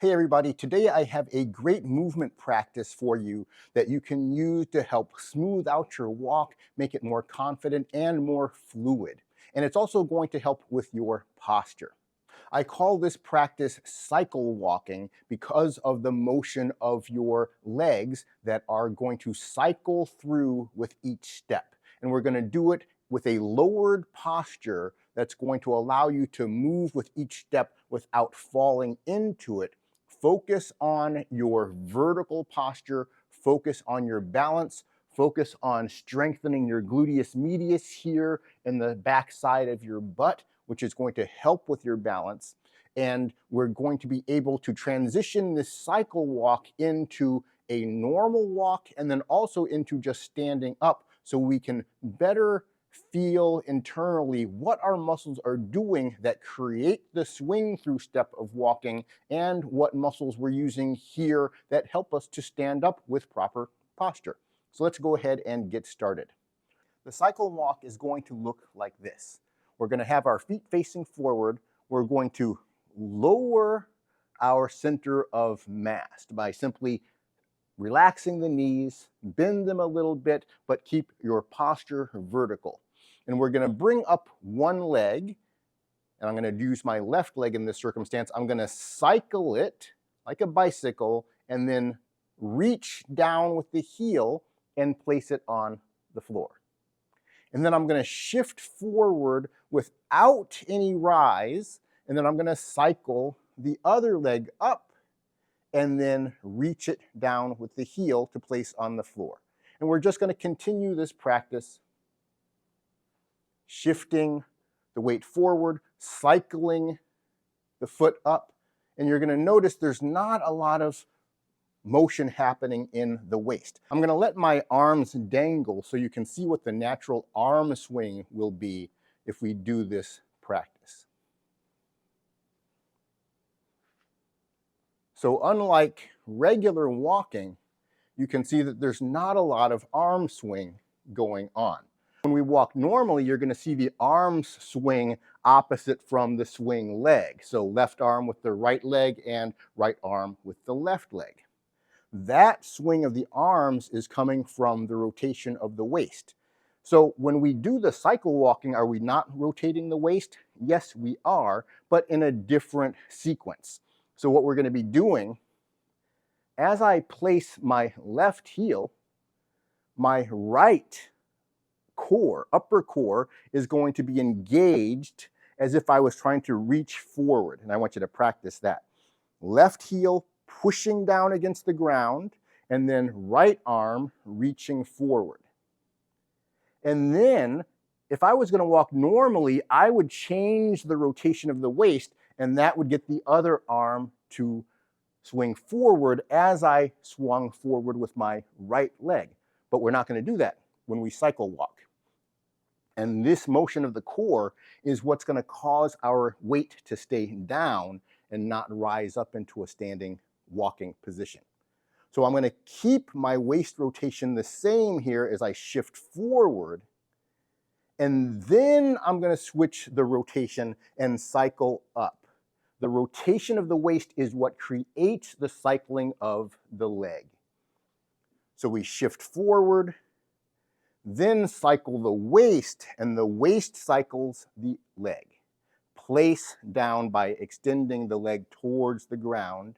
Hey everybody, today I have a great movement practice for you that you can use to help smooth out your walk, make it more confident and more fluid. And it's also going to help with your posture. I call this practice cycle walking because of the motion of your legs that are going to cycle through with each step. And we're going to do it with a lowered posture that's going to allow you to move with each step without falling into it. Focus on your vertical posture, focus on your balance, focus on strengthening your gluteus medius here in the back side of your butt, which is going to help with your balance. And we're going to be able to transition this cycle walk into a normal walk and then also into just standing up so we can better feel internally what our muscles are doing that create the swing through step of walking and what muscles we're using here that help us to stand up with proper posture. So let's go ahead and get started. The cycle walk is going to look like this. We're going to have our feet facing forward. We're going to lower our center of mass by simply relaxing the knees, bend them a little bit, but keep your posture vertical. And we're going to bring up one leg, and I'm going to use my left leg in this circumstance. I'm going to cycle it like a bicycle and then reach down with the heel and place it on the floor. And then I'm going to shift forward without any rise, and then I'm going to cycle the other leg up and then reach it down with the heel to place on the floor. And we're just going to continue this practice, shifting the weight forward, cycling the foot up, and you're going to notice there's not a lot of motion happening in the waist. I'm going to let my arms dangle so you can see what the natural arm swing will be if we do this practice. So unlike regular walking, you can see that there's not a lot of arm swing going on. When we walk normally, you're going to see the arms swing opposite from the swing leg. So left arm with the right leg and right arm with the left leg. That swing of the arms is coming from the rotation of the waist. So when we do the cycle walking, are we not rotating the waist? Yes, we are, but in a different sequence. So what we're going to be doing, as I place my left heel, my right core, upper core, is going to be engaged as if I was trying to reach forward. And I want you to practice that. Left heel pushing down against the ground, and then right arm reaching forward. And then, if I was going to walk normally, I would change the rotation of the waist, and that would get the other arm to swing forward as I swung forward with my right leg. But we're not going to do that when we cycle walk. And this motion of the core is what's going to cause our weight to stay down and not rise up into a standing walking position. So I'm going to keep my waist rotation the same here as I shift forward. And then I'm going to switch the rotation and cycle up. The rotation of the waist is what creates the cycling of the leg. So we shift forward, then cycle the waist, and the waist cycles the leg. Place down by extending the leg towards the ground,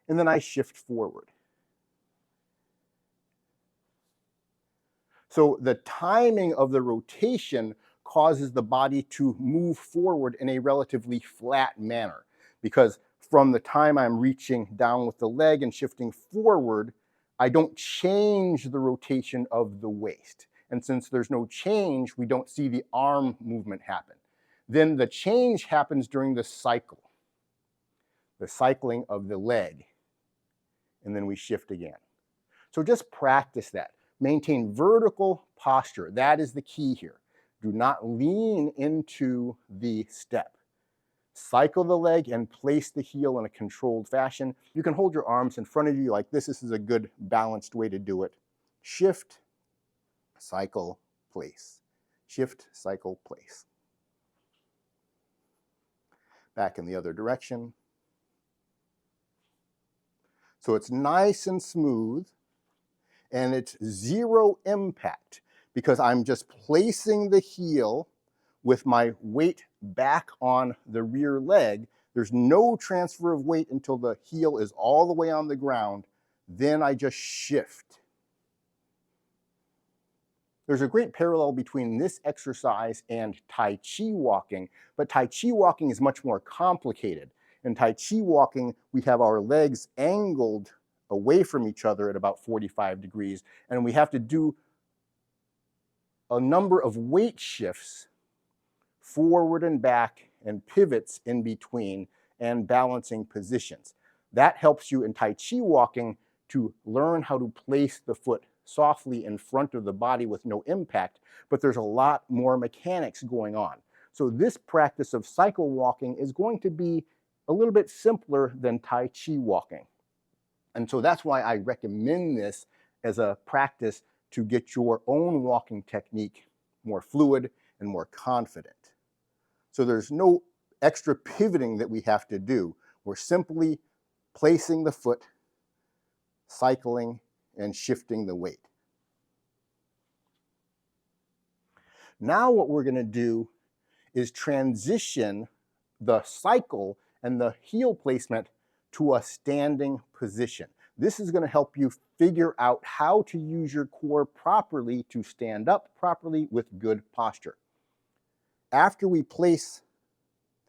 and then I shift forward. So the timing of the rotation causes the body to move forward in a relatively flat manner, because from the time I'm reaching down with the leg and shifting forward, I don't change the rotation of the waist. And since there's no change, we don't see the arm movement happen. Then the change happens during the cycle, the cycling of the leg, and then we shift again. So just practice that. Maintain vertical posture. That is the key here. Do not lean into the step. Cycle the leg and place the heel in a controlled fashion. You can hold your arms in front of you like this. This is a good balanced way to do it. Shift, cycle, place. Shift, cycle, place. Back in the other direction. So it's nice and smooth, and it's zero impact because I'm just placing the heel with my weight back on the rear leg. There's no transfer of weight until the heel is all the way on the ground. Then I just shift. There's a great parallel between this exercise and Tai Chi walking, but Tai Chi walking is much more complicated. In Tai Chi walking, we have our legs angled away from each other at about 45 degrees, and we have to do a number of weight shifts forward and back and pivots in between and balancing positions. That helps you in Tai Chi walking to learn how to place the foot softly in front of the body with no impact, but there's a lot more mechanics going on. So this practice of cycle walking is going to be a little bit simpler than Tai Chi walking. And so that's why I recommend this as a practice to get your own walking technique more fluid and more confident. So there's no extra pivoting that we have to do. We're simply placing the foot, cycling, and shifting the weight. Now what we're going to do is transition the cycle and the heel placement to a standing position. This is going to help you figure out how to use your core properly to stand up properly with good posture. After we place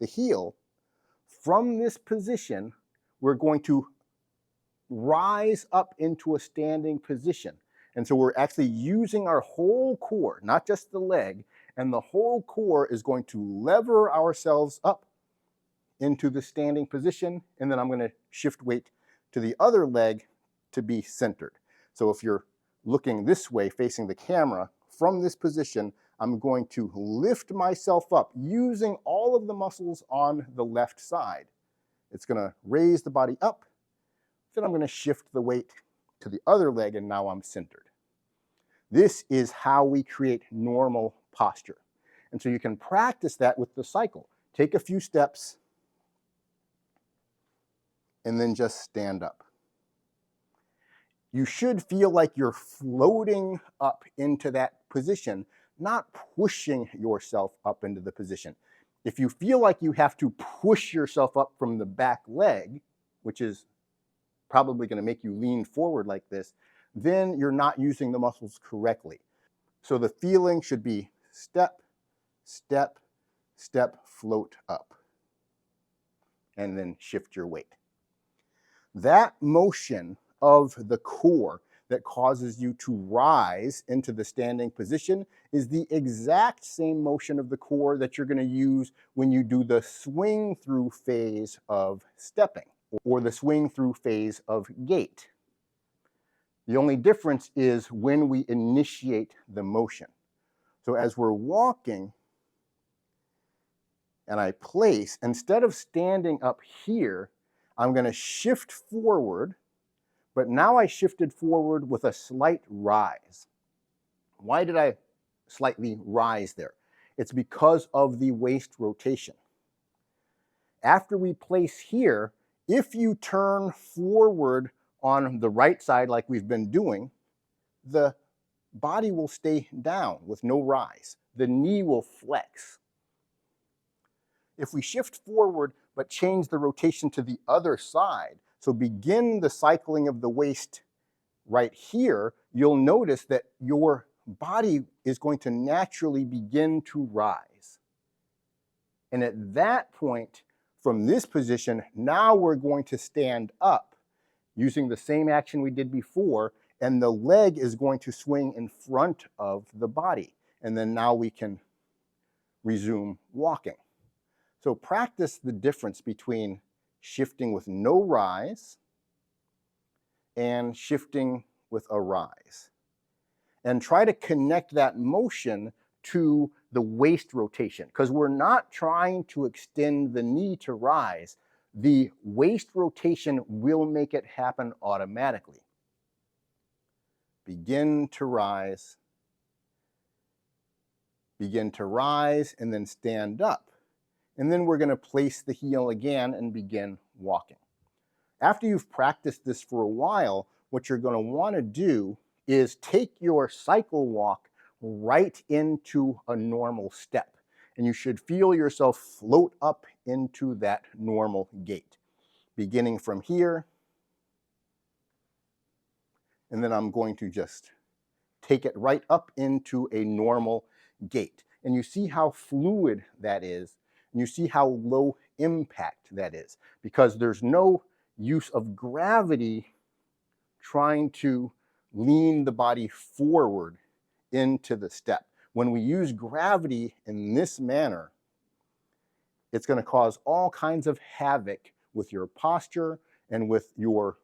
the heel, from this position, we're going to rise up into a standing position. And so we're actually using our whole core, not just the leg, and the whole core is going to lever ourselves up into the standing position, and then I'm going to shift weight to the other leg to be centered. So if you're looking this way, facing the camera, from this position, I'm going to lift myself up using all of the muscles on the left side. It's going to raise the body up, then I'm going to shift the weight to the other leg, and now I'm centered. This is how we create normal posture. And so you can practice that with the cycle. Take a few steps, and then just stand up. You should feel like you're floating up into that position, not pushing yourself up into the position. If you feel like you have to push yourself up from the back leg, which is probably going to make you lean forward like this, then you're not using the muscles correctly. So the feeling should be step, step, step, float up, and then shift your weight. That motion of the core that causes you to rise into the standing position is the exact same motion of the core that you're going to use when you do the swing through phase of stepping or the swing through phase of gait. The only difference is when we initiate the motion. So as we're walking and I place, instead of standing up here, I'm going to shift forward, but now I shifted forward with a slight rise. Why did I slightly rise there? It's because of the waist rotation. After we place here, if you turn forward on the right side like we've been doing, the body will stay down with no rise. The knee will flex. If we shift forward but change the rotation to the other side, so begin the cycling of the waist right here, you'll notice that your body is going to naturally begin to rise. And at that point, from this position, now we're going to stand up using the same action we did before, and the leg is going to swing in front of the body. And then now we can resume walking. So practice the difference between shifting with no rise and shifting with a rise. And try to connect that motion to the waist rotation, because we're not trying to extend the knee to rise. The waist rotation will make it happen automatically. Begin to rise, and then stand up. And then we're going to place the heel again and begin walking. After you've practiced this for a while, what you're going to want to do is take your cycle walk right into a normal step. And you should feel yourself float up into that normal gait. Beginning from here, and then I'm going to just take it right up into a normal gait. And you see how fluid that is, and you see how low impact that is, because there's no use of gravity trying to lean the body forward into the step. When we use gravity in this manner, it's going to cause all kinds of havoc with your posture and with your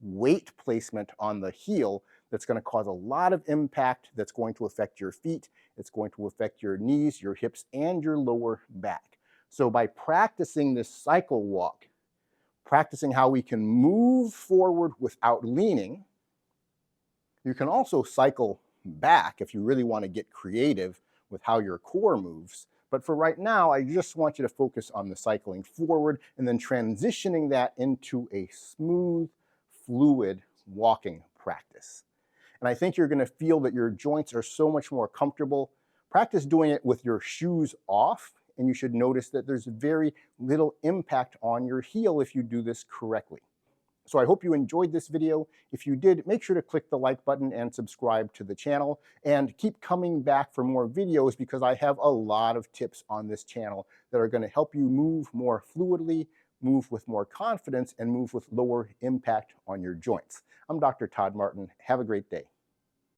weight placement on the heel. That's going to cause a lot of impact that's going to affect your feet. It's going to affect your knees, your hips, and your lower back. So by practicing this cycle walk, practicing how we can move forward without leaning, you can also cycle back if you really want to get creative with how your core moves. But for right now, I just want you to focus on the cycling forward and then transitioning that into a smooth, fluid walking practice. And I think you're going to feel that your joints are so much more comfortable. Practice doing it with your shoes off, and you should notice that there's very little impact on your heel if you do this correctly. So I hope you enjoyed this video. If you did, make sure to click the like button and subscribe to the channel, and keep coming back for more videos, because I have a lot of tips on this channel that are going to help you move more fluidly, move with more confidence, and move with lower impact on your joints. I'm Dr. Todd Martin. Have a great day.